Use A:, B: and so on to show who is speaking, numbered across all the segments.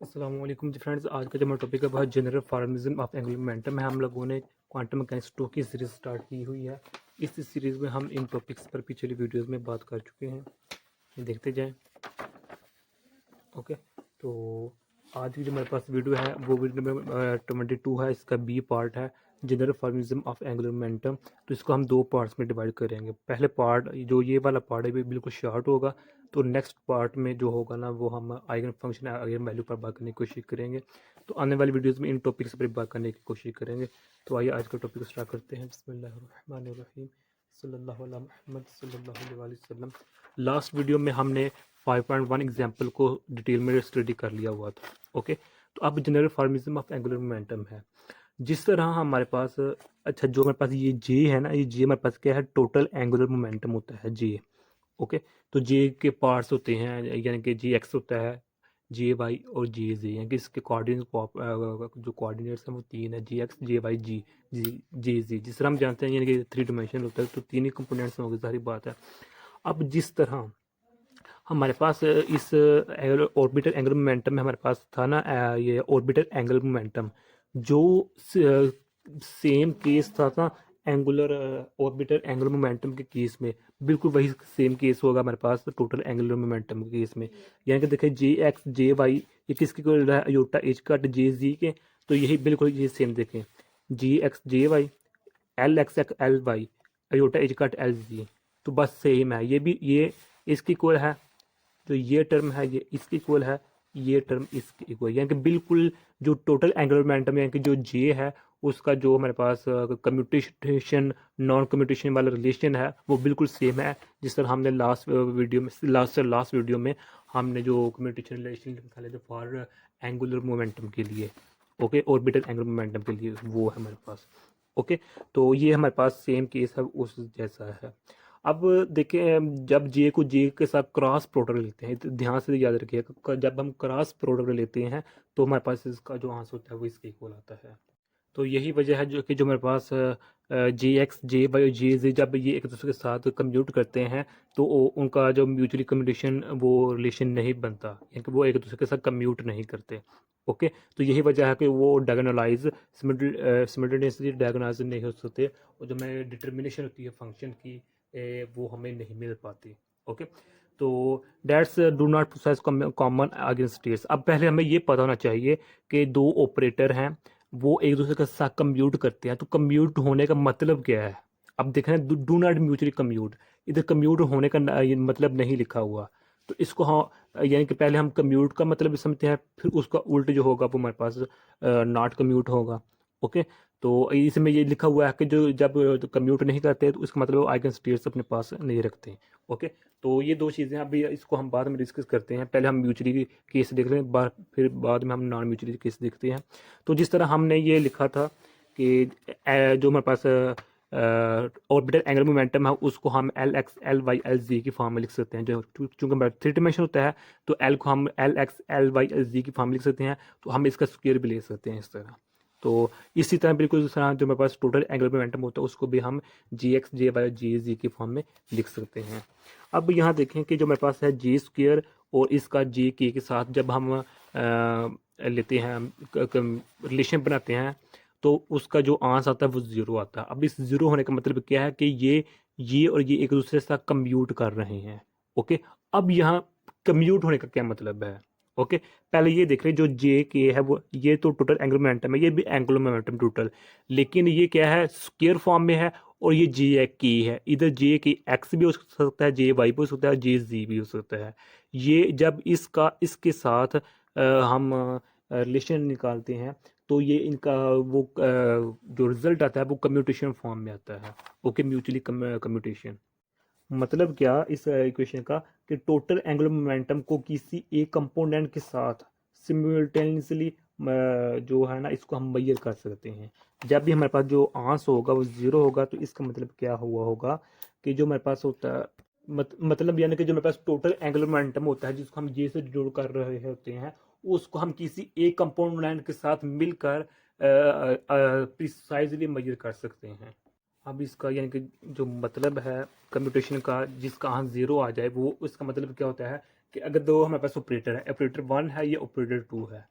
A: अस्सलाम वालेकुम जी फ्रेंड्स। आज का जो हमारा टॉपिक है बहुत general formalism of angular momentum है। हम लोगों ने क्वांटम मैकेनिक्स 2 की सीरीज़ स्टार्ट की हुई है। इस सीरीज़ में हम इन टॉपिक्स पर पिछली वीडियोस में बात कर चुके हैं, ये देखते जाएं। ओके, तो आज की जो हमारे पास वीडियो है वो वीडियो नंबर 22 है। इसका बी पार्ट है general formalism of angular momentum. तो इसको हम दो पार्ट्स में डिवाइड करेंगे। पहले पार्ट जो ये वाला पार्ट है ये बिल्कुल शॉर्ट होगा, तो नेक्स्ट पार्ट में जो होगा ना वो हम आइगन फंक्शन आइगन वैल्यू पर बात करने की कोशिश करेंगे। तो आने वाली वीडियोस में इन टॉपिक्स पर बात करने की कोशिश करेंगे। तो आइए आज का टॉपिक स्टार्ट करते हैं। बिस्मिल्लाहिर्रहमानिर्रहीम, सल्लल्लाहु अला मुहम्मद सल्लल्लाहु अलैहि वसल्लम। लास्ट वीडियो में हमने 5.1 एग्जाम्पल को डिटेल में स्टडी कर लिया हुआ था। ओके, तो अब general formalism of angular momentum है। जिस तरह हमारे पास अच्छा जो हमारे पास ये जे है ना, ये जे हमारे पास क्या है, टोटल एंगुलर मोमेंटम होता है जे। ओके, तो जे के पार्ट्स होते हैं, यानी कि जे एक्स होता है, जे वाई और जे जे, यानी कि इसके कोऑर्डिनेट्स जो कोऑर्डिनेट्स हैं वो तीन है, जे एक्स जे वाई जे जे। जिस तरह हम जानते हैं यानी कि 3 डायमेंशन होता है, तो तीन ही कंपोनेंट्स होंगे, सारी बात है। अब जिस तरह हमारे पास इस ऑर्बिटल एंगुलर मोमेंटम में हमारे पास था ना, ये ऑर्बिटल एंगुलर मोमेंटम जो सेम केस था ना एंगुलर ऑर्बिटल एंगुलर मोमेंटम के केस में, बिल्कुल वही सेम केस होगा हमारे पास टोटल एंगुलर मोमेंटम के केस में। यानी कि देखिए जे एक्स जे वाई ये किसकी को iota H cut J G K, तो यही बिल्कुल ये सेम देखें, G X J Y L X X L Y iota H cut L G, तो बस सेम है। ये भी ये इसकी इक्वल है, तो ये टर्म है ये इसकी इक्वल है, ये टर्म इसकी इक्वल, यानी कि बिल्कुल जो टोटल एंगुलर मोमेंटम यानी कि जो जे है उसका जो हमारे पास कम्यूटेशन नॉन कम्यूटेशन वाला रिलेशन है वो बिल्कुल सेम है। जिस तरह हमने लास्ट वीडियो में हमने जो कम्यूटेशन रिलेशन निकाले थे फॉर एंगुलर मोमेंटम के लिए, ओके, ऑर्बिटल एंगुलर मोमेंटम के लिए, वो है हमारे पास। ओके, तो ये हमारे पास सेम केस है उस जैसा है। अब देखें, जब जे को जे के साथ क्रॉस प्रोडक्ट लेते हैं, तो ध्यान से याद रखिएगा, जब हम क्रॉस प्रोडक्ट लेते हैं तो हमारे पास इसका जो आंसर होता है वो इसके इक्वल आता है। तो यही वजह है जो कि जो हमारे पास जे एक्स जे वाई जे जे जब ये एक दूसरे के साथ कम्यूट करते हैं तो उनका जो म्यूचुअली कम्यूटेशन वो रिलेशन नहीं बनता, यानी कि वो एक दूसरे के साथ कम्यूट नहीं करते। ओके, तो यही वजह है कि वो डायगोनलाइज सिमिलटेनियसली डायगोनाइज नहीं हो सकते, और जो हमें डिटर्मिनेशन होती है फंक्शन की वो हमें नहीं मिल पाती। ओके, तो dates do not possess common against states. अब पहले हमें ये पता होना चाहिए कि दो ऑपरेटर हैं वो एक दूसरे के साथ कम्यूट करते हैं, तो कम्यूट होने का मतलब क्या है। अब देख रहे हैं डू नॉट म्यूचुअली कम्यूट, इधर कम्यूट होने का ये मतलब नहीं लिखा हुआ, तो इसको हाँ यानी कि पहले हम कम्यूट का मतलब समझते हैं, फिर उसका उल्ट जो होगा वो हमारे पास नॉट कम्यूट होगा। ओके, तो इसमें ये लिखा हुआ है कि जो जब कम्यूट नहीं करते तो इसका मतलब आइगन स्टेट्स अपने पास नहीं रखते। ओके, तो ये दो चीज़ें अभी इसको हम बाद में डिस्कस करते हैं। पहले हम म्यूचुअली केस देख रहे हैं, फिर बाद में हम नॉन म्यूचुअली केस देखते हैं। तो जिस तरह हमने ये लिखा था कि जो हमारे पास ऑर्बिटल एंगुलर मोमेंटम है उसको हम L x L y L z की फॉर्म में लिख सकते हैं। जो चूंकि हमारा 3 डायमेंशन होता है तो एल को हम L x L y L z की फॉर्म में लिख सकते हैं, तो हम इसका स्क्वायर भी ले सकते हैं इस तरह। तो इसी तरह बिल्कुल इस तरह जो हमारे पास टोटल एंगुलर मोमेंटम होता है उसको भी हम जी एक्स जे वाई जी जी की फॉर्म में लिख सकते हैं। अब यहाँ देखें कि जो हमारे पास है जी स्क्वायर और इसका जी के साथ जब हम लेते हैं रिलेशन बनाते हैं तो उसका जो आंसर आता है वो ज़ीरो आता है। अब इस ज़ीरो होने का मतलब क्या है कि ये और ये एक दूसरे से कम्यूट कर रहे हैं। ओके, अब यहाँ कम्यूट होने का क्या मतलब है। ओके, पहले ये देख रहे हैं जो जे के है वो ये तो टोटल एंगुलर मोमेंटम है, ये भी एंगुलर मोमेंटम टोटल, लेकिन ये क्या है स्क्वायर फॉर्म में है, और ये जे की है, इधर जे की एक्स भी हो सकता है, जे वाई भी हो सकता है, जे जी भी हो सकता है। ये जब इसका इसके साथ हम रिलेशन निकालते हैं तो ये इनका वो जो रिजल्ट आता है वो कम्यूटेशन फॉर्म में आता है। ओके, म्यूचुअली कम्यूटेशन मतलब क्या इस इक्वेशन का कि टोटल एंगुलर मोमेंटम को किसी एक कंपोनेंट के साथ सिमुलेटेनियसली जो है ना इसको हम मेजर कर सकते हैं। जब भी हमारे पास जो आंसर होगा वो ज़ीरो होगा तो इसका मतलब क्या हुआ होगा कि जो हमारे पास होता है मतलब यानी कि जो हमारे पास टोटल एंगुलर मोमेंटम होता है जिसको हम जे से जोड़ कर रहे होते हैं उसको हम किसी एक कंपोनेंट के साथ मिलकर प्रिसाइजली मेजर कर सकते हैं। अब इसका यानी कि जो मतलब है कम्प्यूटेशन का जिसका यहाँ ज़ीरो आ जाए वो उसका मतलब क्या होता है कि अगर दो हमारे पास ऑपरेटर है, ऑपरेटर 1 है या ऑपरेटर 2 है,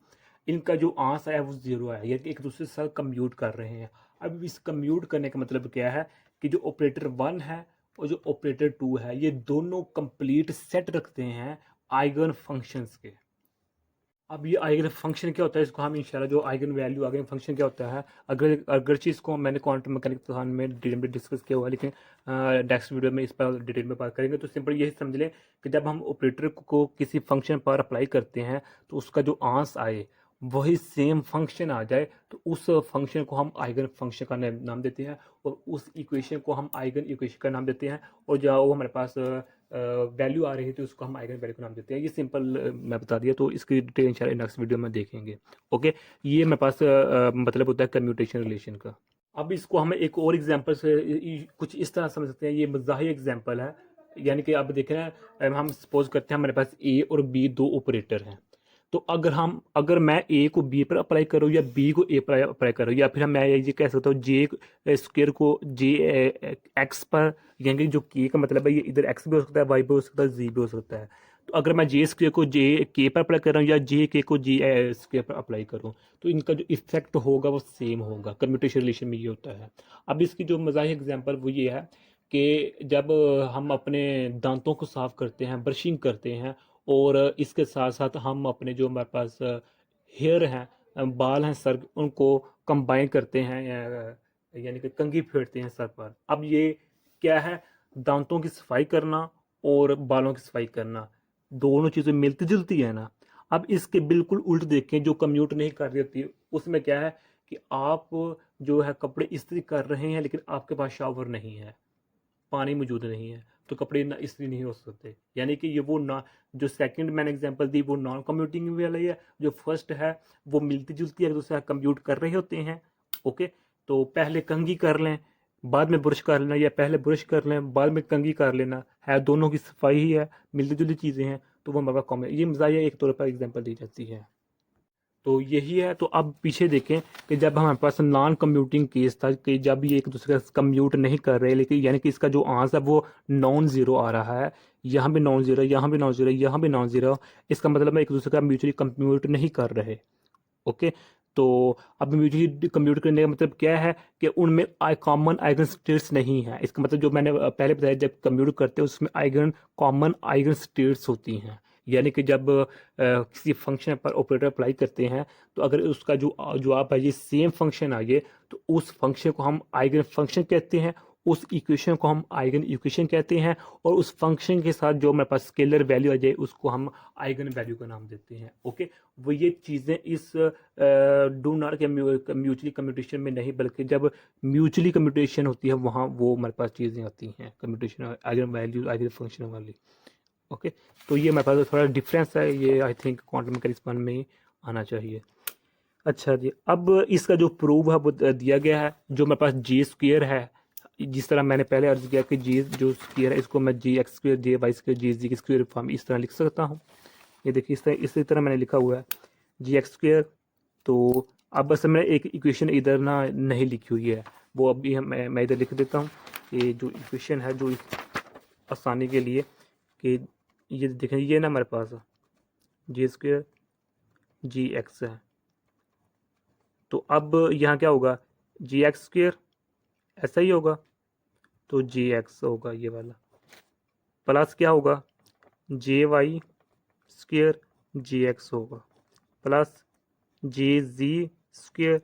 A: इनका जो आंसर है वो ज़ीरो है, यानी कि एक दूसरे के साथ कम्यूट कर रहे हैं। अब इस कम्यूट करने का मतलब क्या है कि जो ऑपरेटर 1 है और जो ऑपरेटर 2 है ये दोनों कंप्लीट सेट रखते हैं आइगन फंक्शंस के। अब ये आइगन फंक्शन क्या होता है, इसको हम इंशाल्लाह जो आइगन वैल्यू आइगन फंक्शन क्या होता है, अगर चीज़ को मैंने क्वांटम मैकेनिक्स में डिटेल में डिस्कस किया हुआ है, लेकिन नेक्स्ट वीडियो में इस पर डिटेल में बात करेंगे। तो सिंपल यही समझ लें कि जब हम ऑपरेटर को किसी फंक्शन पर अप्लाई करते हैं तो उसका जो आंसर आए वही सेम फंक्शन आ जाए तो उस फंक्शन को हम आइगन फंक्शन का नाम देते हैं, और उस इक्वेशन को हम आइगन इक्वेशन का नाम देते हैं, और जो वो हमारे पास वैल्यू आ रही है तो उसको हम आइगन वैल्यू का नाम देते हैं। ये सिंपल मैं बता दिया, तो इसकी डिटेल इंशाल्लाह नेक्स्ट वीडियो में देखेंगे। ओके, ये मेरे पास मतलब होता है कम्यूटेशन रिलेशन का। अब इसको हम एक और एग्जांपल से कुछ इस तरह समझ सकते हैं, ये मज़ाही एग्जांपल है। यानी कि आप देख रहे हैं, हम सपोज करते हैं हमारे पास ए और बी दो ऑपरेटर हैं। तो अगर मैं ए को बी पर अप्लाई करूँ या बी को ए पर अप्लाई करूँ, या फिर मैं ये कह सकता हूँ जे स्क्वेयर को जे एक्स पर, यानी जो के का मतलब है ये इधर एक्स भी हो सकता है, वाई भी हो सकता है, जी भी हो सकता है। तो अगर मैं जे स्क्वेयर को जे के पर अप्लाई कर रहा हूँ या जे के को जे स्क्वेयर पर अप्लाई करूँ, तो इनका जो इफेक्ट होगा वो सेम होगा। कम्यूटेशन रिलेशन में ये होता है। अब इसकी जो मज़ाही एग्जांपल वो ये है कि जब हम अपने दांतों को साफ़ करते हैं, ब्रशिंग करते हैं, और इसके साथ साथ हम अपने जो हमारे पास हेयर हैं, बाल हैं सर, उनको कंबाइन करते हैं, यानी कि कंघी फेरते हैं सर पर। अब ये क्या है, दांतों की सफाई करना और बालों की सफाई करना, दोनों चीज़ें मिलती जुलती है ना। अब इसके बिल्कुल उल्ट देखें, जो कम्यूट नहीं कर रही होती उसमें क्या है कि आप जो है कपड़े इस्त्री कर रहे हैं लेकिन आपके पास शावर नहीं है, पानी मौजूद नहीं है, तो कपड़े ना इस्त्री नहीं हो सकते। यानी कि ये वो ना, जो सेकंड मैंने एग्जांपल दी वो नॉन कम्यूटिंग वाला है, जो फर्स्ट है वो मिलती जुलती है, एक दूसरे का कम्यूट कर रहे होते हैं। ओके, तो पहले कंघी कर लें बाद में ब्रश कर लेना, या पहले ब्रश कर लें बाद में कंघी कर लेना, है दोनों की सफाई ही है, मिलती जुलती चीज़ें हैं, तो वो हमारा कॉमन, ये मज़ाहिया एक तौर पर एग्जाम्पल दी जाती है। तो यही है। तो अब पीछे देखें कि जब हमारे पास नॉन कम्यूटिंग केस था कि जब ये एक दूसरे का कम्यूट नहीं कर रहे, लेकिन यानी कि इसका जो आंसर है वो नॉन ज़ीरो आ रहा है, यहाँ भी नॉन ज़ीरो, यहाँ भी नॉन ज़ीरो, यहाँ भी नॉन ज़ीरो, इसका मतलब है एक दूसरे का म्यूचुअली कम्यूट नहीं कर रहे। ओके, तो अब म्यूचुअली कम्यूट करने का मतलब क्या है कि उनमें कॉमन आइगन स्टेट्स नहीं है। इसका मतलब जो मैंने पहले बताया, जब कम्यूट करते हैं उसमें आइगन कॉमन आइगन स्टेट्स होती हैं। यानी कि जब किसी फंक्शन पर ऑपरेटर अप्लाई करते हैं तो अगर उसका जो जवाब है ये सेम फंक्शन आ गए तो उस फंक्शन को हम आइगन फंक्शन कहते हैं, उस इक्वेशन को हम आइगन इक्वेशन कहते हैं, और उस फंक्शन के साथ जो हमारे पास स्केलर वैल्यू आ जाए उसको हम आइगन वैल्यू का नाम देते हैं। ओके, वो ये चीज़ें इस डू नॉट के म्यूचुअली कम्यूटेशन में नहीं, बल्कि जब म्यूचुअली कम्यूटेशन होती है वहाँ वो हमारे पास चीज़ें आती हैं, commutation eigen value eigen function वाली। ओके, तो ये मेरे पास थोड़ा डिफरेंस है, ये आई थिंक क्वांटम मैकेनिक्स में ही आना चाहिए। अच्छा जी, अब इसका जो प्रूफ है वो दिया गया है। जो मेरे पास जी स्क्वेयर है, जिस तरह मैंने पहले अर्ज किया कि जी जो स्क्वेयर है इसको मैं जी एक्स स्क्वेयर जे वाई स्क्वेयर जी जी की स्क्वेयर फॉर्म इस तरह लिख सकता हूँ। ये देखिए इसी तरह मैंने लिखा हुआ है जी एक्स स्क्वेयर। तो अब बस मैंने एक इक्वेशन इधर ना नहीं लिखी हुई है, वो अभी मैं इधर लिख देता हूँ। ये जो इक्वेशन है जो आसानी के लिए कि ये देखें, ये ना हमारे पास जी स्क्वेयर जी एक्स है। तो अब यहाँ क्या होगा, जी एक्स स्क्वेयर ऐसा ही होगा, तो जी एक्स होगा ये वाला, प्लस क्या होगा जे वाई स्क्वेयर जी एक्स होगा, प्लस जे जी स्क्वेयर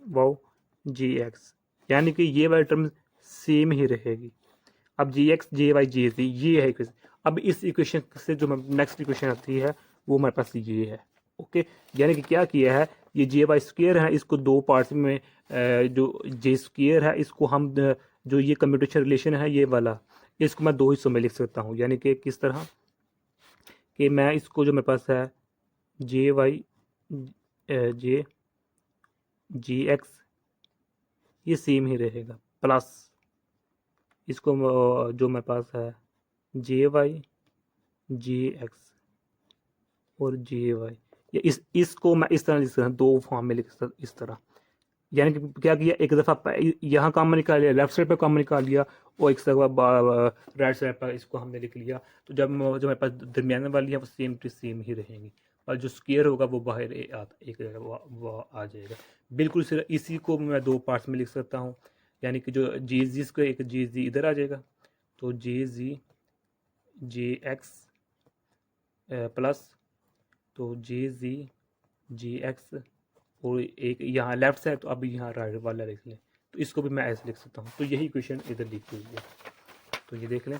A: वाओ जी एक्स, यानी कि ये वाली टर्म सेम ही रहेगी। अब जी एक्स जे वाई जी जी ये है इक्वेशन। अब इस इक्वेशन से जो नेक्स्ट इक्वेशन आती है वो हमारे पास ये है। ओके, यानी कि क्या किया है, ये जे वाई स्क्वेयर है इसको दो पार्ट्स में जो जे स्क्वेयर है इसको हम जो ये कम्यूटेशन रिलेशन है ये वाला, इसको मैं दो हिस्सों में लिख सकता हूँ। यानी कि किस तरह कि मैं इसको जो मेरे पास है जे वाई जे जी एक्स ये सेम ही रहेगा, प्लस इसको जो मेरे पास है जे वाई जी एक्स और जे वाई, ये इसको मैं इस तरह लिख सकता हूँ, दो फॉर्म में लिख सकता इस तरह। यानी कि क्या किया, एक दफ़ा यहाँ काम निकाल लिया, लेफ्ट साइड पर काम निकाल लिया, और एक राइट साइड पर इसको हमने लिख लिया। तो जब जो मेरे पास दरमियान वाली है वो सेम टू सेम ही रहेंगी। और जो स्क्वायर होगा वो बाहर एक जगह वो आ जाएगा। बिल्कुल सिर्फ इसी को मैं दो पार्ट्स में लिख सकता हूँ, यानी कि जो जे जी स्क्वायर एक जे जी इधर आ जाएगा, तो जे जी जे एक्स प्लस, तो जे जी जी एक्स, और एक यहाँ लेफ्ट साइड, तो अभी यहाँ राइट वाला लिख लें, तो इसको भी मैं ऐसे लिख सकता हूँ। तो यही क्वेश्चन इधर लिखी हुई है, तो ये देख लें।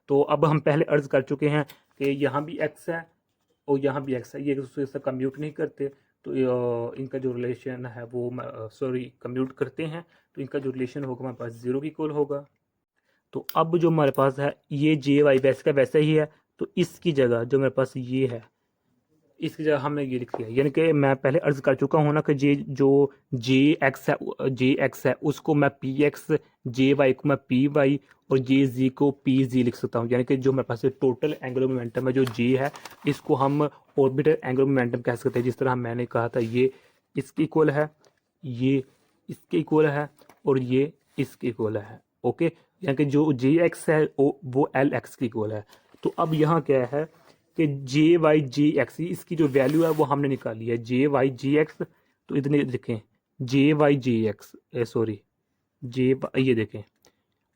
A: तो अब हम पहले अर्ज कर चुके हैं कि यहाँ भी एक्स है और यहाँ भी एक्स है, ये एक दूसरे से कम्यूट नहीं करते, तो इनका जो रिलेशन है वो सॉरी कम्यूट करते हैं, तो इनका जो रिलेशन होगा हमारे पास ज़ीरो की इक्वल होगा। तो अब जो हमारे पास है ये जे वाई वैसे का वैसा ही है, तो इसकी जगह जो मेरे पास ये है इसकी जगह हमने ये लिख दिया, यानी कि मैं पहले अर्ज कर चुका हूँ ना कि जो जे एक्स है उसको मैं पी एक्स, जे वाई को मैं पी वाई और जे जी को पी जी लिख सकता हूँ। यानी कि जो मेरे पास टोटल एंगुलर मोमेंटम है जो जे है, इसको हम ऑर्बिटल एंगुलर मोमेंटम कह सकते हैं। जिस तरह मैंने कहा था ये इसके इक्वल है, ये इसके इक्वल है और ये इसके इक्वल है। ओके, यानी कि जो जे एक्स है वो एल एक्स के इक्वल है। तो अब यहाँ क्या है कि जे वाई जी एक्स, इसकी जो वैल्यू है वो हमने निकाली है, जे वाई जी एक्स। तो इतने देखें, जे वाई जी एक्स सॉरी जे, ये देखें,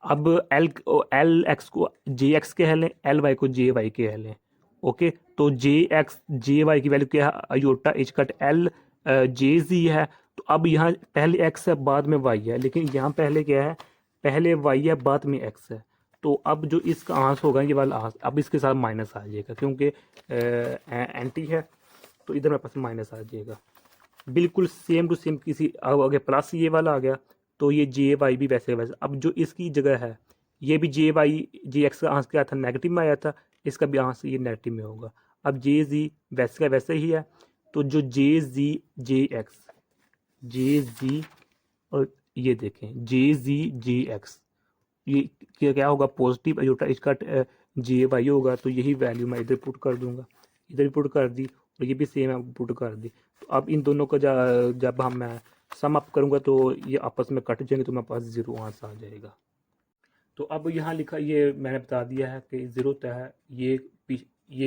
A: अब एल एल एक्स को जे एक्स के लें, एल वाई को जे वाई के लें। ओके, तो जे एक्स जे वाई की वैल्यू क्या है, iota H cut L J G है। तो अब यहाँ पहले एक्स है बाद में वाई है, लेकिन यहाँ पहले क्या है, पहले वाई है बाद में एक्स है। तो अब जो इसका आंस होगा ये वाला आंस अब इसके साथ माइनस आ जाएगा, क्योंकि एंटी है, तो इधर मेरे पास माइनस आ जाएगा। बिल्कुल सेम टू सेम किसी आगे प्लस ये वाला आ गया, तो ये जे वाई भी वैसे वैसे। अब जो इसकी जगह है ये भी जे वाई जे एक्स का आंसर क्या था, नेगेटिव में आया था, इसका भी आंसर ये नेगेटिव में होगा। अब जे जी वैसे का वैसे ही है, तो जो जे जी जे एक्स जे जी और ये देखें जे जी जे एक्स, ये क्या होगा, पॉजिटिव अयोटा इसका जे वाई होगा, तो यही वैल्यू मैं इधर पुट कर दूंगा, इधर पुट कर दी और ये भी सेम है पुट कर दी। तो अब इन दोनों का जब हम मैं सम अप करूंगा तो ये आपस में कट जाएंगे, तो मेरे पास जीरो आंसर आ जाएगा। तो अब यहाँ लिखा, ये मैंने बता दिया है कि ज़ीरो होता है, ये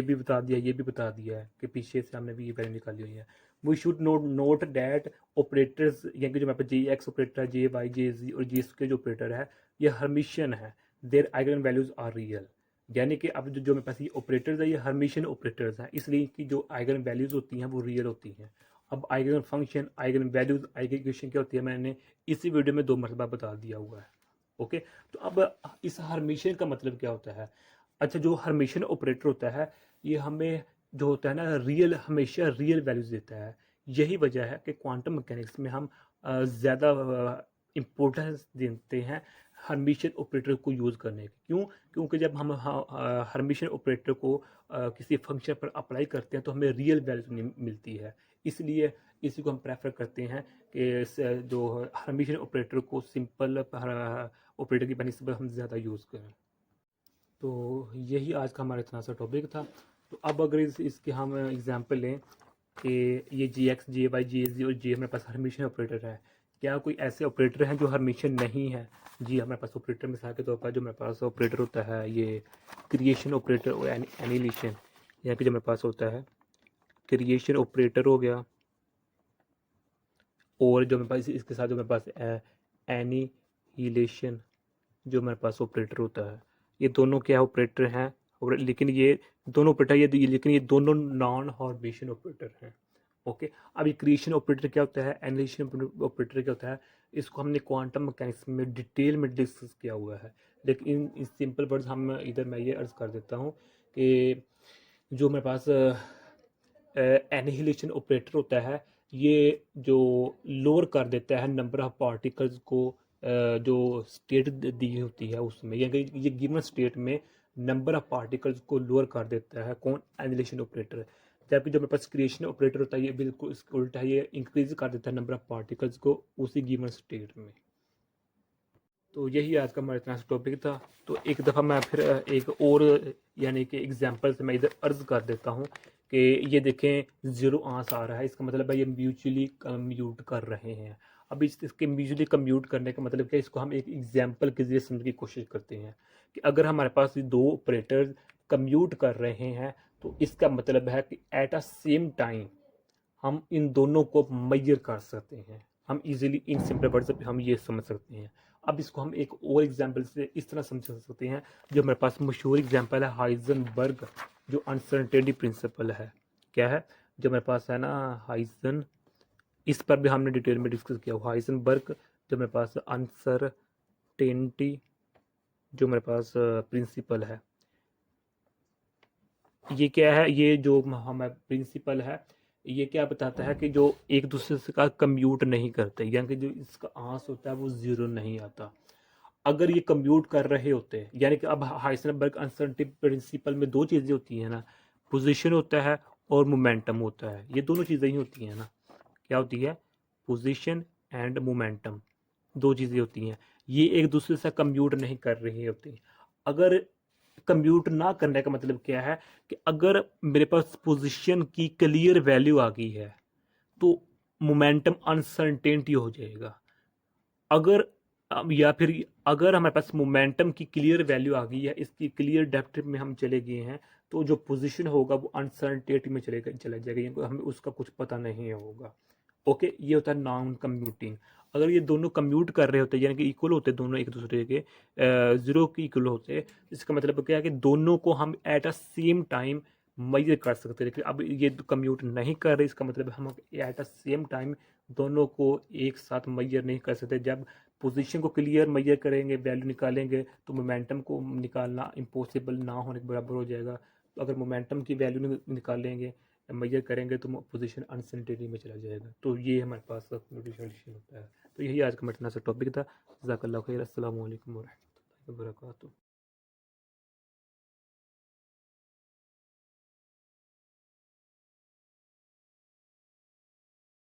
A: भी बता दिया, ये भी बता दिया है कि पीछे से हमने भी ये वैल्यू निकाली हुई है। We should note that operators, यानी कि जो मेरे पास जे एक्स ऑपरेटर है, जे वाई जे जी और जे के जो ऑपरेटर है ये हर्मिशियन है, their eigenvalues are real. यानी कि अब जो मेरे पास ये ऑपरेटर्स है ये हर्मिशियन ऑपरेटर्स हैं, इसलिए कि जो आइगन वैल्यूज होती हैं वो रियल होती हैं। अब eigen function, eigen values, eigen equation क्या होती है मैंने इसी वीडियो में 2 मरतबा बता दिया हुआ है। ओके, तो अब इस हर्मिशियन का मतलब क्या होता है। अच्छा, जो हर्मिशियन ऑपरेटर होता है ये हमें जो होता है ना रियल, हमेशा रियल वैल्यूज देता है। यही वजह है कि क्वांटम मैकेनिक्स में हम ज़्यादा इम्पोर्टेंस देते हैं हर्मिशियन ऑपरेटर को यूज़ करने की। क्यों? क्योंकि जब हम हर्मिशियन ऑपरेटर को किसी फंक्शन पर अप्लाई करते हैं तो हमें रियल वैल्यू मिलती है। इसलिए इसी को हम प्रेफर करते हैं कि जो हर्मिशियन ऑपरेटर को सिंपल ऑपरेटर की बनस्पत हम ज़्यादा यूज़ करें। तो यही आज का हमारा इतना सा टॉपिक था। तो अब अगर इसके हम एग्जांपल लें कि ये जी एक्स जे वाई जे जी और जे हमारे पास हर्मिशियन ऑपरेटर है, क्या कोई ऐसे ऑपरेटर हैं जो हर्मिशियन नहीं है। जी हमारे पास ऑपरेटर मिसाल के तौर पर जो मेरे पास ऑपरेटर होता है ये क्रिएशन ऑपरेटर और एनिलेशन, यहाँ पे जो मेरे पास होता है क्रिएशन ऑपरेटर हो गया, और जो मेरे पास इसके साथ जो मेरे पास एनिहिलेशन जो मेरे पास ऑपरेटर होता है, ये दोनों क्या ऑपरेटर हैं, और लेकिन ये दोनों ऑपरेटर लेकिन ये दोनों नॉन हॉर्मेशन ऑपरेटर हैं। ओके, अब ये क्रिएशन ऑपरेटर क्या होता है, एनिलेशन ऑपरेटर क्या होता है, इसको हमने क्वांटम मैकेनिक्स में डिटेल में डिस्कस किया हुआ है, लेकिन इन सिंपल वर्ड्स हम इधर मैं ये अर्ज कर देता हूँ कि जो मेरे पास एनिहिलेशन ऑपरेटर होता है ये जो लोअर कर देता है नंबर ऑफ पार्टिकल्स को, जो स्टेट दी होती है उसमें, यानी ये गिवन स्टेट में नंबर ऑफ पार्टिकल्स को लोअर कर देता है कौन, एनिहिलेशन ऑपरेटर। जबकि जो मेरे पास क्रिएशन ऑपरेटर होता है ये बिल्कुल इसका उल्टा है, ये इंक्रीज कर देता है नंबर ऑफ पार्टिकल्स को उसी गिवन स्टेट में। तो यही आज का हमारा इतना टॉपिक था। तो एक दफ़ा मैं फिर एक और यानी कि एग्जांपल से मैं इधर अर्ज कर देता हूँ कि ये देखें ज़ीरो आंस आ रहा है, इसका मतलब है ये म्यूचुअली कम्यूट कर रहे हैं। अब इसके म्यूचुअली कम्यूट करने का मतलब क्या है, इसको हम एक एग्जांपल के जरिए समझने की कोशिश करते हैं कि अगर हमारे पास दो ऑपरेटर्स कम्यूट कर रहे हैं तो इसका मतलब है कि एट अ सेम टाइम हम इन दोनों को मेजर कर सकते हैं। हम इजीली इन सिंपल वर्ड से हम ये समझ सकते हैं। अब इसको हम एक और एग्जांपल से इस तरह समझ सकते हैं, जो मेरे पास मशहूर एग्जांपल है हाइजेनबर्ग जो अनसर्टेनिटी प्रिंसिपल है। क्या है जो मेरे पास है ना, हाइजन, इस पर भी हमने डिटेल में डिस्कस किया। हाइजेनबर्ग जो मेरे पास अनसर्टेनिटी जो मेरे पास प्रिंसिपल है, ये क्या है, ये जो हमारा प्रिंसिपल है ये क्या बताता है कि जो एक दूसरे से का कंप्यूट नहीं करते, यानी कि जो इसका आंस होता है वो जीरो नहीं आता। अगर ये कंप्यूट कर रहे होते हैं, यानी कि अब हाइसेनबर्ग अनसर्टेनिटी प्रिंसिपल में दो चीज़ें होती हैं ना, पोजीशन होता है और मोमेंटम होता है। ये दोनों चीज़ें ही होती हैं ना, क्या होती है, पोजीशन एंड मोमेंटम, दो चीज़ें होती हैं। ये एक दूसरे से कंप्यूट नहीं कर रही होती। अगर कंप्यूट ना करने का मतलब क्या है कि अगर मेरे पास पोजीशन की क्लियर वैल्यू आ गई है तो मोमेंटम अनसर्टेनिटी हो जाएगा। अगर या फिर अगर हमारे पास मोमेंटम की क्लियर वैल्यू आ गई है, इसकी क्लियर डेप्थ में हम चले गए हैं, तो जो पोजीशन होगा वो अनसर्टेनिटी में चला जाएगा, हमें उसका कुछ पता नहीं होगा। ओके, ये होता है नॉन कम्यूटिंग। अगर ये दोनों कम्यूट कर रहे होते यानी कि इक्वल होते दोनों एक दूसरे के, जीरो के इक्वल होते, इसका मतलब क्या है कि दोनों को हम at a same time measure कर सकते हैं। लेकिन अब ये कम्यूट नहीं कर रहे, इसका मतलब हम एट अ सेम टाइम दोनों को एक साथ मेजर नहीं कर सकते। जब पोजीशन को क्लियर मेजर करेंगे, वैल्यू निकालेंगे, तो मोमेंटम को निकालना इम्पॉसिबल ना होने के बराबर हो जाएगा। तो अगर मोमेंटम की वैल्यू निकालेंगे, मेजर करेंगे, तो पोजीशन अनसर्टेनिटी में चला जाएगा। तो ये हमारे पास सोल्यूशन होता है। तो यही आज का मेरा से टॉपिक था। जज़ाकल्लाह खैर। अस्सलाम वालेकुम वरहमतुल्लाहि वबरकातुहू।